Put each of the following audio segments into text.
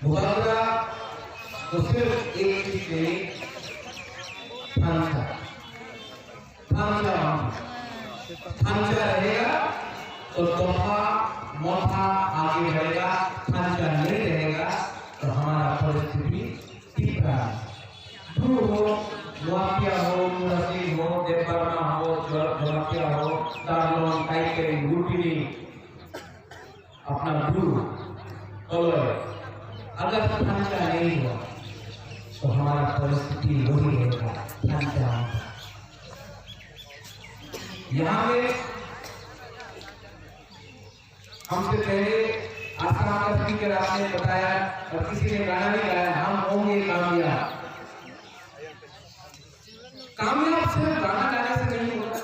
मुकाबला तो सिर्फ एक चीज नहीं, थांचा रहेगा तो तोहफा मोथा आगे बढ़ेगा, थांचा नहीं रहेगा तो हमारा परिस्थिति तीव्र ध्रुव हो, मुआफिया हो, मुरासी हो, देवबर्मा हो, जमाफिया हो, दार्लोन काइकेरी गुटिनी अपना ध्रुव अगर थांचा नहीं हुआ तो हमारा परिस्थिति वही रहेगा, थांचा। यहाँ पे हमसे पहले आसाम का स्पीकर आपने बताया और किसी ने गाना भी गाया, हम होंगे कामयाब। कामयाब सिर्फ गाना गाने से नहीं होता,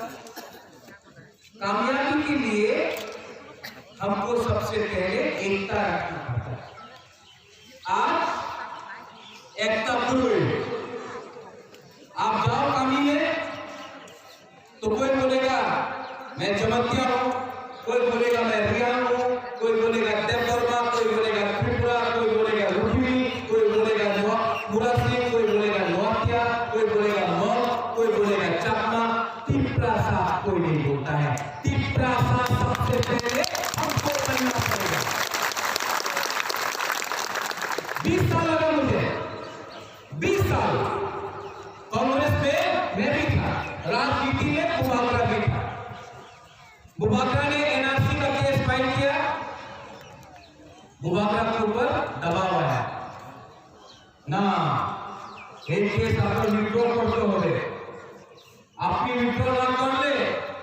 कामयाबी के लिए हमको सबसे पहले एकता रखना पड़ता है। आज एकता पूर्व आप जाओ कामी में तो कोई बोलेगा मैं जमतिया हूं, कोई बोलेगा मैं रिया हूं, कोई बोलेगा देवबर्मा, कोई बोलेगा त्रिपुरा, कोई बोलेगा रुखी, कोई बोलेगा मुरासी, कोई बोलेगा नौतिया, कोई बोलेगा मौत, कोई बोलेगा चकमा। तीव्रा सा कोई नहीं बोलता है, तीव्रा सा सबसे पहले हमको करना पड़ेगा। 20 साल लगा मुझे, 20 साल कांग्रेस में मैं भी था, राजनीति में बुबाकरा भी था। बुबाकरा ने एनआरसी का केस फाइल किया, बुबाकरा के ऊपर दबाव आया ना, एक केस आपको विड्रॉ करते हो गए, आपकी विड्रॉ ना कर ले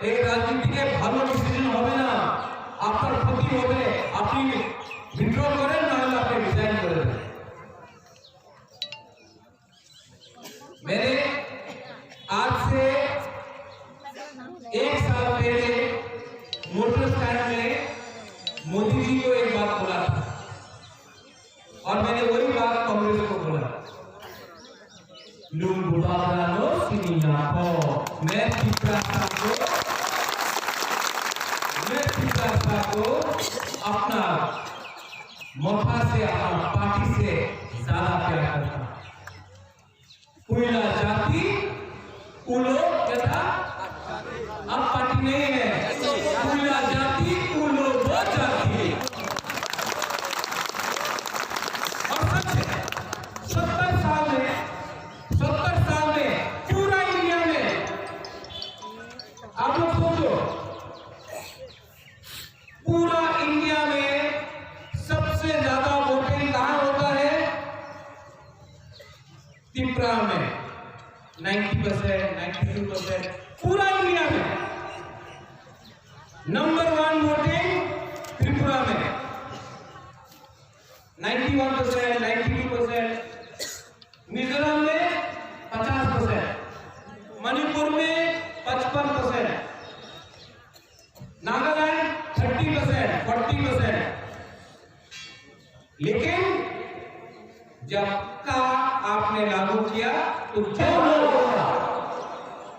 एक राजनीति के भालो डिसीजन होवे ना, आपका क्षति होवे, अपनी विड्रॉ करें ना अपने डिजाइन करें। मैंने आज से 1 साल पहले मोटर स्टैंड में मोदी जी को एक बात बोला था और मैंने वही बात कांग्रेस को बोला, लूम बुबाकरा नो सिनिया को मैं तीव्रता को अपना मोथा से, अपना पार्टी से ज्यादा प्यार करता। कुला जाति कुलो क्या था, अब पार्टी नहीं है, कुला जाति कुलो वो जाति। और सच है 70 साल में पूरा इंडिया में आप लोग सोचो, पूरा इंडिया में सबसे ज्यादा वोटिंग कहां होता है, त्रिपुरा में 90%, 92%, पूरा इंडिया में नंबर 1 वोटिंग त्रिपुरा में 91%, 92%, मिजोरम में 50%, मणिपुर में 55%, नागालैंड 30%, 40%। लेकिन जब का आपने लागू किया तो जो लोग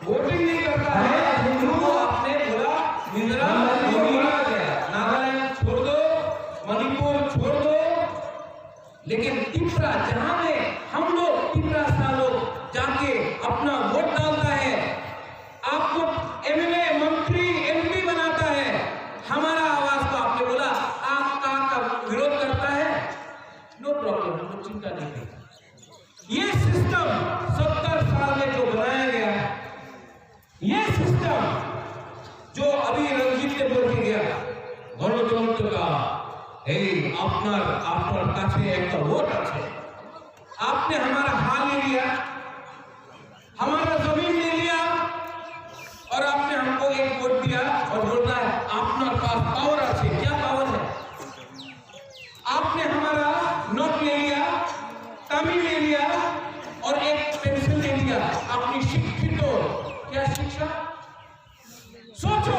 वोटिंग नहीं करता है उनको आपने बोला मिजोरम आ गया, नागालैंड छोड़ दो, मणिपुर छोड़ दो। लेकिन त्रिपुरा जहां में हम लोग त्रिपुरा सा लोग जाके अपना वोट डालता है, आपको एमएलए, मंत्री, एमपी बनाता है, हमारा आवाज को आपने बोला आपका विरोध करता है, नो प्रॉब्लम, हम लोग चिंता नहीं करते। ये सिस्टम 70 साल में जो बनाया गया है, ये सिस्टम जो अभी रंजीत ने बोल के गया गणतंत्र का আপনার কাছে একটা वोट আছে, आपने हमारा हाल ले लिया, हमारा जमीन ले लिया और आपने हमको एक वोट दिया और बोलता है आपके पास पावर है। क्या पावर है? आपने हमारा नोट ले लिया, तमिल ले लिया और एक पेंशन ले लिया, अपनी शिक्षित हो। क्या शिक्षा? सोचो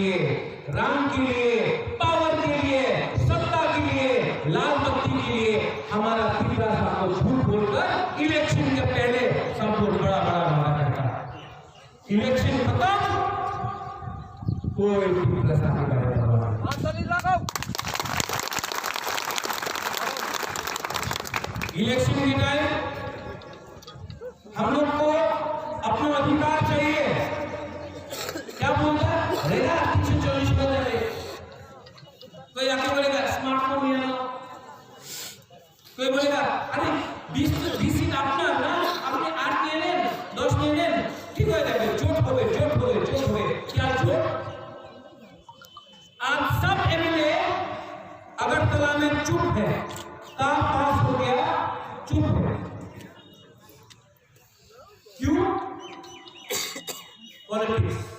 लिए, रंग के लिए, पावर के लिए, सत्ता के लिए, लाल बत्ती के लिए हमारा पिपला साहब को झूठ बोलकर इलेक्शन के पहले सब लोग बड़ा बड़ा वादा करता। इलेक्शन खत्म, कोई पिपला साहब के बारे में इलेक्शन के टाइम हम लोग को अपना अधिकार चाहिए। क्या बोलता है? 340 बजे कोई आके बोलेगा स्मार्टफोन नहीं आना, कोई बोलेगा अरे 20 सीट अपना ना, अपने 8 नहीं लेन, 10 नहीं लेन, ठीक है जाएगा, चोट हो गए। क्या चोट? आप सब एमएलए अगरतला में चुप है, काम पास हो गया, चुप है। क्यों? पॉलिटिक्स।